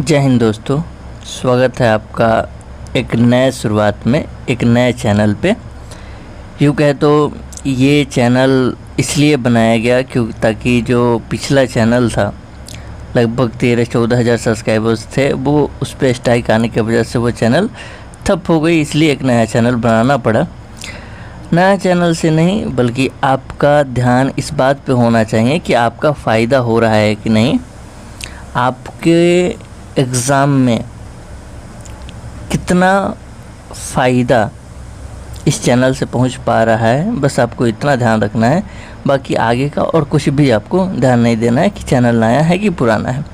जय हिंद दोस्तों, स्वागत है आपका एक नए शुरुआत में एक नए चैनल पे। यूँ कहे तो ये चैनल इसलिए बनाया गया क्योंकि ताकि जो पिछला चैनल था लगभग 13-14 हज़ार सब्सक्राइबर्स थे, वो उस पर स्ट्राइक आने की वजह से वो चैनल ठप हो गई, इसलिए एक नया चैनल बनाना पड़ा। नया चैनल से नहीं बल्कि आपका ध्यान इस बात पे होना चाहिए कि आपका फ़ायदा हो रहा है कि नहीं, आपके एग्ज़ाम में कितना फ़ायदा इस चैनल से पहुंच पा रहा है, बस आपको इतना ध्यान रखना है। बाकी आगे का और कुछ भी आपको ध्यान नहीं देना है कि चैनल नया है कि पुराना है।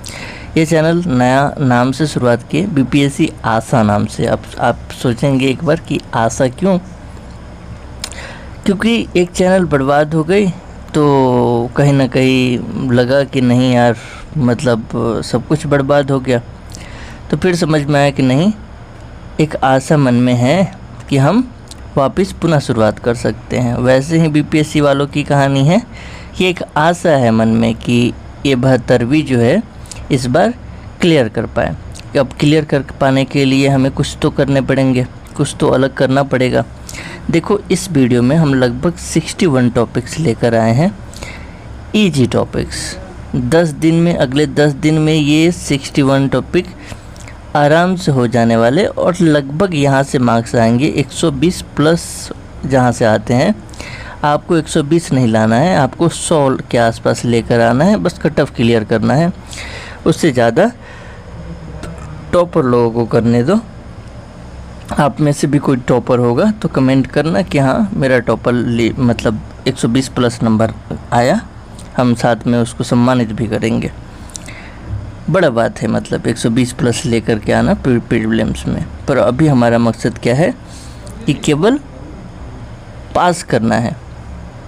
ये चैनल नया नाम से शुरुआत की, बीपीएससी आशा नाम से। आप सोचेंगे एक बार कि आशा क्यों? क्योंकि एक चैनल बर्बाद हो गई तो कहीं ना कहीं लगा कि नहीं यार, मतलब सब कुछ बर्बाद हो गया। तो फिर समझ में आया कि नहीं, एक आशा मन में है कि हम वापस पुनः शुरुआत कर सकते हैं। वैसे ही बीपीएससी वालों की कहानी है कि एक आशा है मन में कि ये 72वीं जो है इस बार क्लियर कर पाए। अब क्लियर कर पाने के लिए हमें कुछ तो करने पड़ेंगे, कुछ तो अलग करना पड़ेगा। देखो, इस वीडियो में हम लगभग 61 टॉपिक्स लेकर आए हैं, इजी टॉपिक्स। 10 दिन में, अगले 10 दिन में ये 61 टॉपिक आराम से हो जाने वाले और लगभग यहाँ से मार्क्स आएंगे 120 प्लस। जहाँ से आते हैं आपको 120 नहीं लाना है, आपको 100 के आसपास लेकर आना है, बस कट ऑफ क्लियर करना है। उससे ज़्यादा टॉपर लोगों को करने दो। आप में से भी कोई टॉपर होगा तो कमेंट करना कि हाँ मेरा टॉपर मतलब 120 प्लस नंबर आया, हम साथ में उसको सम्मानित भी करेंगे। बड़ा बात है, मतलब 120 प्लस लेकर के आना प्रीलिम्स में। पर अभी हमारा मकसद क्या है कि केवल पास करना है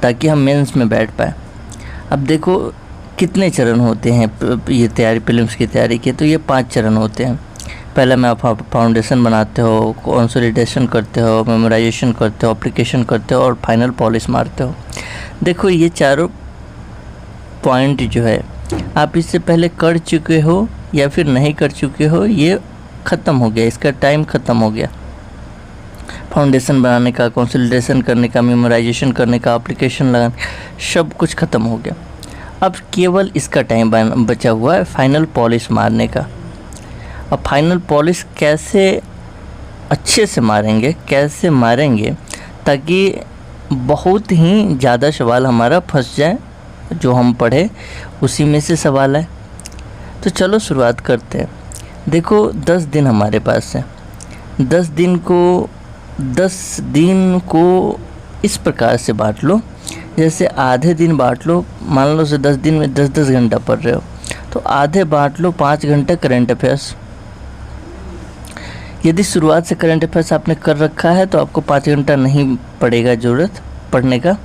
ताकि हम मेंस में बैठ पाए। अब देखो कितने चरण होते हैं ये तैयारी, प्रीलिम्स की तैयारी के, तो ये 5 चरण होते हैं। पहले में आप फाउंडेशन बनाते हो, कंसोलिडेशन करते हो, मेमोराइजेशन करते हो, एप्लीकेशन करते हो और फाइनल पॉलिश मारते हो। देखो ये चारों पॉइंट जो है आप इससे पहले कर चुके हो या फिर नहीं कर चुके हो, ये ख़त्म हो गया, इसका टाइम ख़त्म हो गया। फाउंडेशन बनाने का, कंसोलिडेशन करने का, मेमोराइजेशन करने का, एप्लीकेशन लगाने, सब कुछ ख़त्म हो गया। अब केवल इसका टाइम बचा हुआ है फाइनल पॉलिश मारने का। अब फाइनल पॉलिश कैसे अच्छे से मारेंगे, कैसे मारेंगे ताकि बहुत ही ज़्यादा सवाल हमारा फंस जाए, जो हम पढ़े उसी में से सवाल है। तो चलो शुरुआत करते हैं। देखो 10 दिन हमारे पास है। 10 दिन को इस प्रकार से बांट लो, जैसे आधे दिन बांट लो। मान लो से 10 दिन में 10-10 घंटा पढ़ रहे हो तो आधे बांट लो 5 घंटे करंट अफेयर्स। यदि शुरुआत से करंट अफेयर्स आपने कर रखा है तो आपको 5 घंटा नहीं पड़ेगा ज़रूरत पढ़ने का,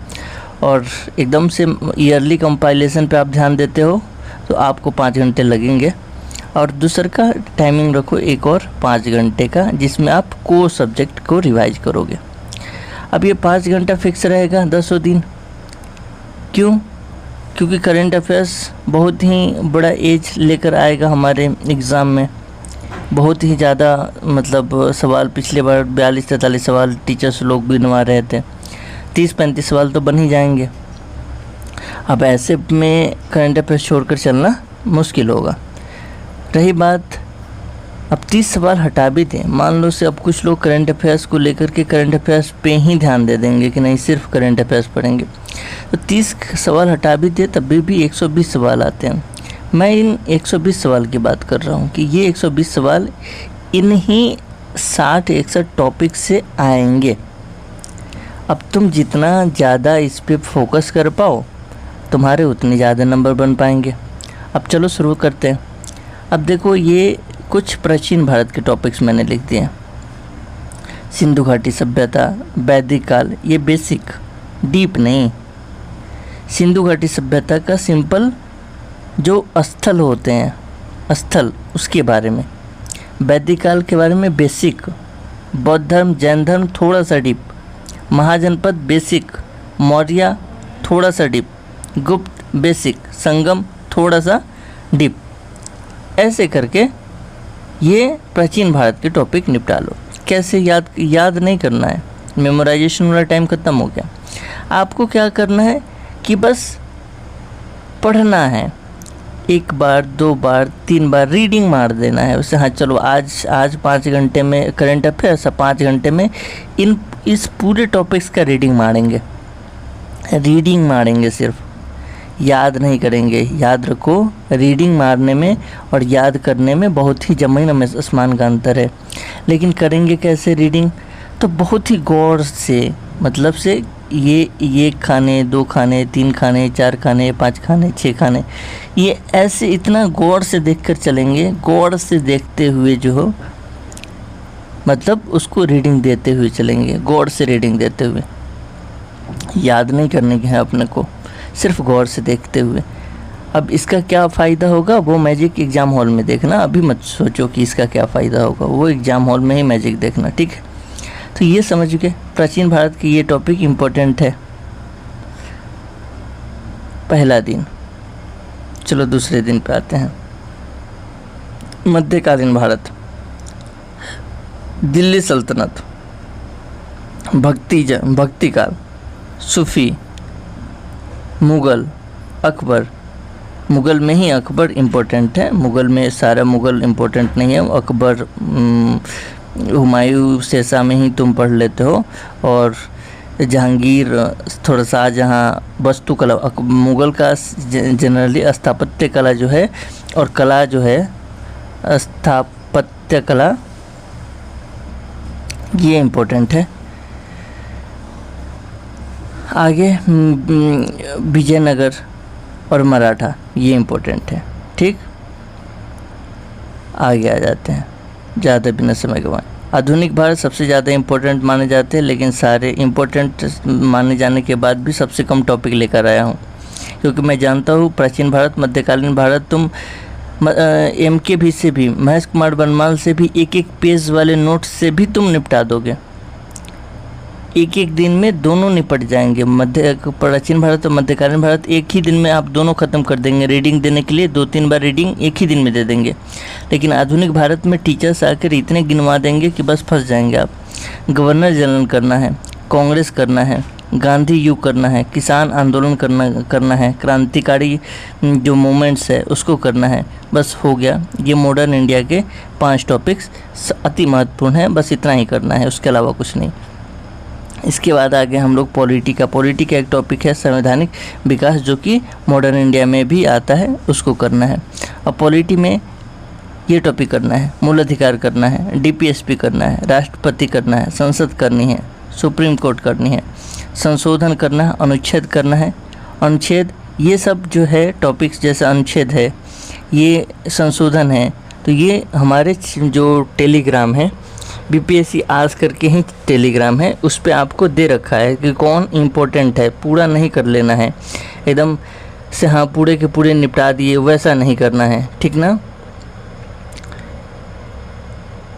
और एकदम से ईयरली कंपाइलेशन पे आप ध्यान देते हो तो आपको 5 घंटे लगेंगे। और दूसरा का टाइमिंग रखो एक और 5 घंटे का, जिसमें आप को सब्जेक्ट को रिवाइज करोगे। अब ये 5 घंटा फिक्स रहेगा 10 दिन। क्यों? क्योंकि करंट अफेयर्स बहुत ही बड़ा एज लेकर आएगा हमारे एग्ज़ाम में। बहुत ही ज़्यादा मतलब सवाल, पिछले बार 42-43 सवाल टीचर्स लोग बनवा रहे थे, 30-35 सवाल तो बन ही जाएंगे। अब ऐसे में करंट अफेयर्स छोड़कर चलना मुश्किल होगा। रही बात, अब 30 सवाल हटा भी दें, मान लो से अब कुछ लोग करंट अफेयर्स को लेकर के करंट अफेयर्स पे ही ध्यान दे देंगे कि नहीं सिर्फ करंट अफेयर्स पढ़ेंगे, तो 30 सवाल हटा भी दे तब भी 120 सवाल आते हैं। मैं इन 120 सवाल की बात कर रहा हूँ कि ये 120 सवाल इन्हीं 60-61 टॉपिक से आएंगे। अब तुम जितना ज़्यादा इस पे फोकस कर पाओ तुम्हारे उतने ज़्यादा नंबर बन पाएंगे। अब चलो शुरू करते हैं। अब देखो ये कुछ प्राचीन भारत के टॉपिक्स मैंने लिख दिए हैं। सिंधु घाटी सभ्यता, वैदिक काल, ये बेसिक, डीप नहीं। सिंधु घाटी सभ्यता का सिंपल जो स्थल होते हैं, स्थल, उसके बारे में। वैदिक काल के बारे में बेसिक, बौद्ध धर्म, जैन धर्म थोड़ा सा डीप, महाजनपद बेसिक, मौर्य थोड़ा सा डीप, गुप्त बेसिक, संगम थोड़ा सा डीप। ऐसे करके ये प्राचीन भारत के टॉपिक निपटा लो। कैसे? याद नहीं करना है, मेमोराइजेशन वाला टाइम ख़त्म हो गया। आपको क्या करना है कि बस पढ़ना है, 1 बार 2 बार 3 बार रीडिंग मार देना है उसे। हाँ चलो आज 5 घंटे में करंट अफेयर्स, 5 घंटे में इस पूरे टॉपिक्स का रीडिंग मारेंगे, सिर्फ याद नहीं करेंगे। याद रखो, रीडिंग मारने में और याद करने में बहुत ही ज़मीन आसमान का अंतर है। लेकिन करेंगे कैसे रीडिंग? तो बहुत ही गौर से, मतलब से ये 1 खाने, 2 खाने, 3 खाने, 4 खाने, 5 खाने, 6 खाने, ये ऐसे इतना गौर से देखकर चलेंगे। गौर से देखते हुए जो हो, मतलब उसको रीडिंग देते हुए चलेंगे, गौर से रीडिंग देते हुए। याद नहीं करने के हैं अपने को, सिर्फ गौर से देखते हुए। अब इसका क्या फ़ायदा होगा वो मैजिक एग्ज़ाम हॉल में देखना। अभी मत सोचो कि इसका क्या फ़ायदा होगा, वो एग्ज़ाम हॉल में ही मैजिक देखना, ठीक है? तो ये समझ गए, प्राचीन भारत की ये टॉपिक इम्पोर्टेंट है। पहला दिन। चलो दूसरे दिन पे आते हैं। मध्यकालीन भारत, दिल्ली सल्तनत, भक्ति काल, सूफी, मुग़ल, अकबर। मुग़ल में ही अकबर इम्पोर्टेंट है, मुग़ल में सारा मुग़ल इम्पोर्टेंट नहीं है। अकबर, हुमायूं, शेरशाह में ही तुम पढ़ लेते हो, और जहांगीर, थोड़ा शाहजहाँ, वास्तुकला। मुग़ल का जनरली स्थापत्य कला जो है, और कला जो है स्थापत्य कला, ये इम्पोर्टेंट है। आगे विजयनगर और मराठा, ये इम्पोर्टेंट है, ठीक। आगे आ जाते हैं, ज़्यादा बिना समय गंवाए। आधुनिक भारत सबसे ज़्यादा इम्पोर्टेंट माने जाते हैं, लेकिन सारे इम्पोर्टेंट माने जाने के बाद भी सबसे कम टॉपिक लेकर आया हूँ, क्योंकि मैं जानता हूँ प्राचीन भारत, मध्यकालीन भारत तुम MKV से भी, महेश कुमार बनमाल से भी, 1-1 पेज वाले नोट्स से भी तुम निपटा दोगे। 1-1 दिन में दोनों निपट जाएंगे। प्राचीन भारत और मध्यकालीन भारत एक ही दिन में आप दोनों ख़त्म कर देंगे। रीडिंग देने के लिए 2-3 बार रीडिंग एक ही दिन में दे देंगे। लेकिन आधुनिक भारत में टीचर्स आकर इतने गिनवा देंगे कि बस फंस जाएंगे आप। गवर्नर जनरल करना है, कांग्रेस करना है, गांधी युग करना है, किसान आंदोलन करना है, क्रांतिकारी जो मूवमेंट्स है उसको करना है, बस हो गया। ये मॉडर्न इंडिया के 5 टॉपिक्स अति महत्वपूर्ण हैं, बस इतना ही करना है, उसके अलावा कुछ नहीं। इसके बाद आगे हम लोग पॉलिटी का एक टॉपिक है संवैधानिक विकास, जो कि मॉडर्न इंडिया में भी आता है, उसको करना है। अब पॉलिटी में ये टॉपिक करना है, मूल अधिकार करना है, DPSP करना है, राष्ट्रपति करना है, संसद करनी है, सुप्रीम कोर्ट करनी है, संशोधन करना है, अनुच्छेद करना है, अनुच्छेद, ये सब जो है टॉपिक्स, जैसे अनुच्छेद है, ये संशोधन है। तो ये हमारे जो टेलीग्राम है, BPSC आज करके ही टेलीग्राम है, उस पर आपको दे रखा है कि कौन इम्पोर्टेंट है। पूरा नहीं कर लेना है एकदम से, हाँ पूरे के पूरे निपटा दिए, वैसा नहीं करना है, ठीक ना।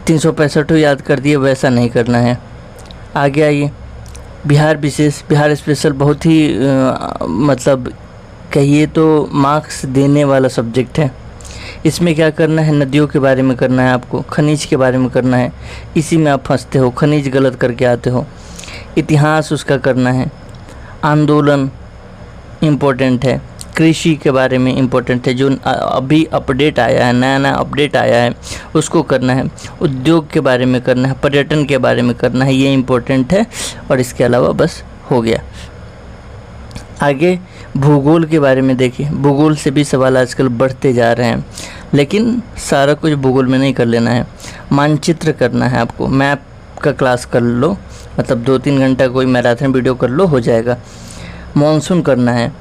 365 याद कर दिए, वैसा नहीं करना है। आगे आइए, बिहार विशेष, बिहार स्पेशल बहुत ही मतलब कहिए तो मार्क्स देने वाला सब्जेक्ट है। इसमें क्या करना है, नदियों के बारे में करना है आपको, खनिज के बारे में करना है, इसी में आप फंसते हो, खनिज गलत करके आते हो। इतिहास उसका करना है, आंदोलन इम्पोर्टेंट है, कृषि के बारे में इम्पोर्टेंट है, जो अभी अपडेट आया है, नया अपडेट आया है, उसको करना है। उद्योग के बारे में करना है, पर्यटन के बारे में करना है, ये इम्पोर्टेंट है। और इसके अलावा बस हो गया। आगे भूगोल के बारे में देखिए, भूगोल से भी सवाल आजकल बढ़ते जा रहे हैं, लेकिन सारा कुछ भूगोल में नहीं कर लेना है। मानचित्र करना है आपको, मैप का क्लास कर लो, मतलब 2-3 घंटा कोई मैराथन वीडियो कर लो, हो जाएगा। मॉनसून करना है,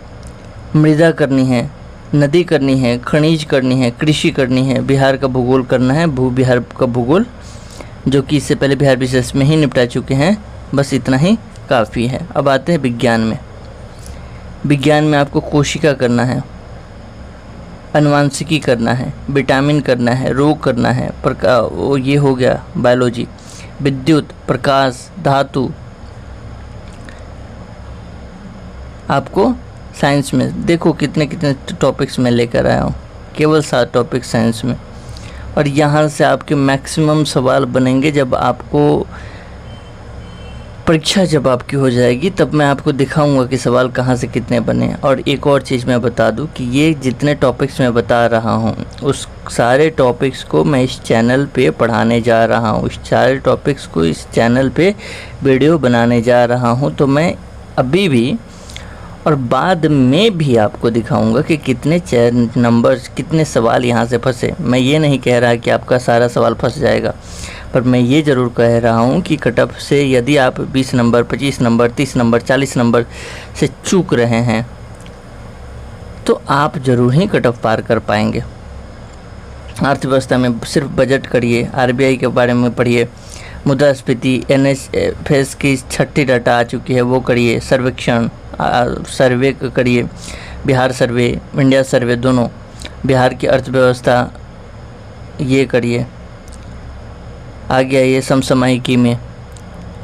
मृदा करनी है, नदी करनी है, खनिज करनी है, कृषि करनी है, बिहार का भूगोल करना है, बिहार का भूगोल, जो कि इससे पहले बिहार विशेष में ही निपटा चुके हैं, बस इतना ही काफ़ी है। अब आते हैं विज्ञान में। विज्ञान में आपको कोशिका करना है, अनुवांशिकी करना है, विटामिन करना है, रोग करना है, वो ये हो गया बायोलॉजी, विद्युत, प्रकाश, धातु। आपको साइंस में देखो कितने टॉपिक्स में लेकर आया हूँ, केवल 7 टॉपिक्स साइंस में। और यहाँ से आपके मैक्सिमम सवाल बनेंगे। जब आपको परीक्षा जब आपकी हो जाएगी तब मैं आपको दिखाऊंगा कि सवाल कहाँ से कितने बने। और एक और चीज़ मैं बता दूं कि ये जितने टॉपिक्स मैं बता रहा हूँ उस सारे टॉपिक्स को मैं इस चैनल पे पढ़ाने जा रहा हूँ, इस सारे टॉपिक्स को इस चैनल पे वीडियो बनाने जा रहा हूँ। तो मैं अभी भी और बाद में भी आपको दिखाऊंगा कि कितने नंबर्स, कितने सवाल यहाँ से फंसे। मैं ये नहीं कह रहा कि आपका सारा सवाल फंस जाएगा, पर मैं ये ज़रूर कह रहा हूँ कि कट ऑफ से यदि आप 20 नंबर, 25 नंबर, 30 नंबर, 40 नंबर से चूक रहे हैं तो आप ज़रूर ही कट ऑफ पार कर पाएंगे। अर्थव्यवस्था में सिर्फ बजट करिए, आरबीआई के बारे में पढ़िए, मुद्रास्फीति, NHFS की 6ठी डाटा आ चुकी है वो करिए, सर्वेक्षण सर्वे करिए, बिहार सर्वे, इंडिया सर्वे, दोनों, बिहार की अर्थव्यवस्था ये करिए। आगे आइए समसामयिकी में,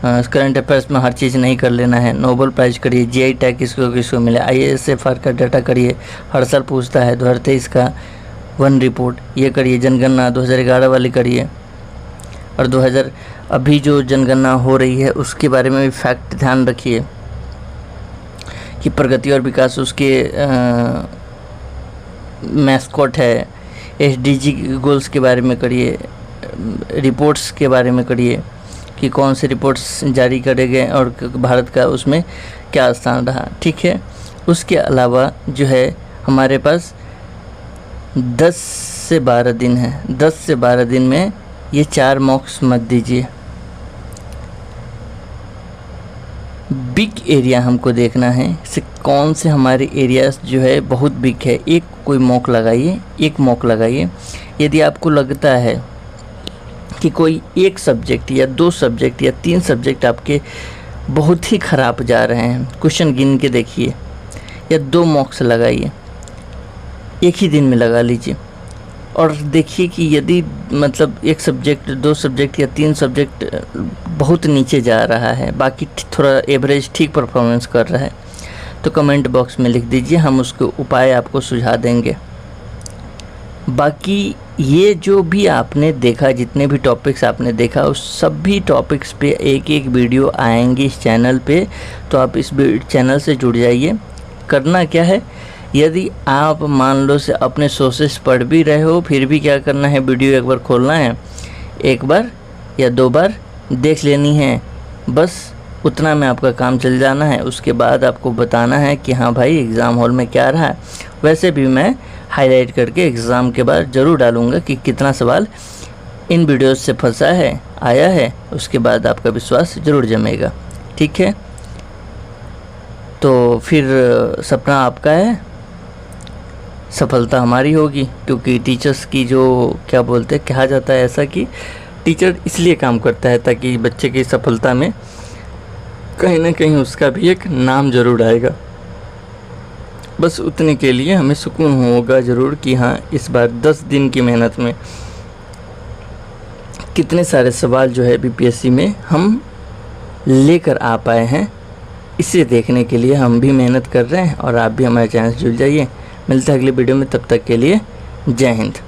करंट अफेयर्स में हर चीज़ नहीं कर लेना है। नोबेल प्राइज़ करिए, GI टैग किसको किसको मिले, ISFR का डाटा करिए, हर साल पूछता है। 2023 का वन रिपोर्ट ये करिए, जनगणना 2011 वाली करिए, और 2000 अभी जो जनगणना हो रही है उसके बारे में भी फैक्ट ध्यान रखिए कि प्रगति और विकास उसके मैस्कॉट है। SDG गोल्स के बारे में करिए, रिपोर्ट्स के बारे में करिए कि कौन से रिपोर्ट्स जारी करे गए और भारत का उसमें क्या स्थान रहा। ठीक है, उसके अलावा जो है हमारे पास 10 से 12 दिन है। 10 से 12 दिन में ये 4 मॉक्स मत दीजिए। बिग एरिया हमको देखना है, से कौन से हमारे एरियाज जो है बहुत बिग है, एक कोई मॉक लगाइए, एक मॉक लगाइए। यदि आपको लगता है कि कोई एक सब्जेक्ट या 2 सब्जेक्ट या 3 सब्जेक्ट आपके बहुत ही ख़राब जा रहे हैं, क्वेश्चन गिन के देखिए, या 2 मॉक्स लगाइए, एक ही दिन में लगा लीजिए, और देखिए कि यदि मतलब एक सब्जेक्ट, 2 सब्जेक्ट या 3 सब्जेक्ट बहुत नीचे जा रहा है, बाकी थोड़ा एवरेज ठीक परफॉर्मेंस कर रहा है, तो कमेंट बॉक्स में लिख दीजिए, हम उसके उपाय आपको सुझा देंगे। बाकी ये जो भी आपने देखा, जितने भी टॉपिक्स आपने देखा, उस सभी टॉपिक्स पे एक एक वीडियो आएंगे इस चैनल पे, तो आप इस चैनल से जुड़ जाइए। करना क्या है, यदि आप मान लो से अपने सोर्सेस पढ़ भी रहे हो, फिर भी क्या करना है, वीडियो एक बार खोलना है, एक बार या 2 बार देख लेनी है, बस उतना में आपका काम चल जाना है। उसके बाद आपको बताना है कि हाँ भाई एग्ज़ाम हॉल में क्या रहा है। वैसे भी मैं हाईलाइट करके एग्ज़ाम के बाद ज़रूर डालूँगा कि कितना सवाल इन वीडियोस से फंसा है, आया है, उसके बाद आपका विश्वास ज़रूर जमेगा। ठीक है, तो फिर सपना आपका है, सफलता हमारी होगी, क्योंकि टीचर्स की जो क्या बोलते हैं, कहा जाता है ऐसा कि टीचर इसलिए काम करता है ताकि बच्चे की सफलता में कहीं ना कहीं उसका भी एक नाम ज़रूर आएगा। बस उतने के लिए हमें सुकून होगा ज़रूर कि हाँ इस बार 10 दिन की मेहनत में कितने सारे सवाल जो है BPSC में हम लेकर आ पाए हैं, इसे देखने के लिए हम भी मेहनत कर रहे हैं और आप भी हमारे चैनल से जुड़ जाइए। मिलते हैं अगले वीडियो में, तब तक के लिए जय हिंद।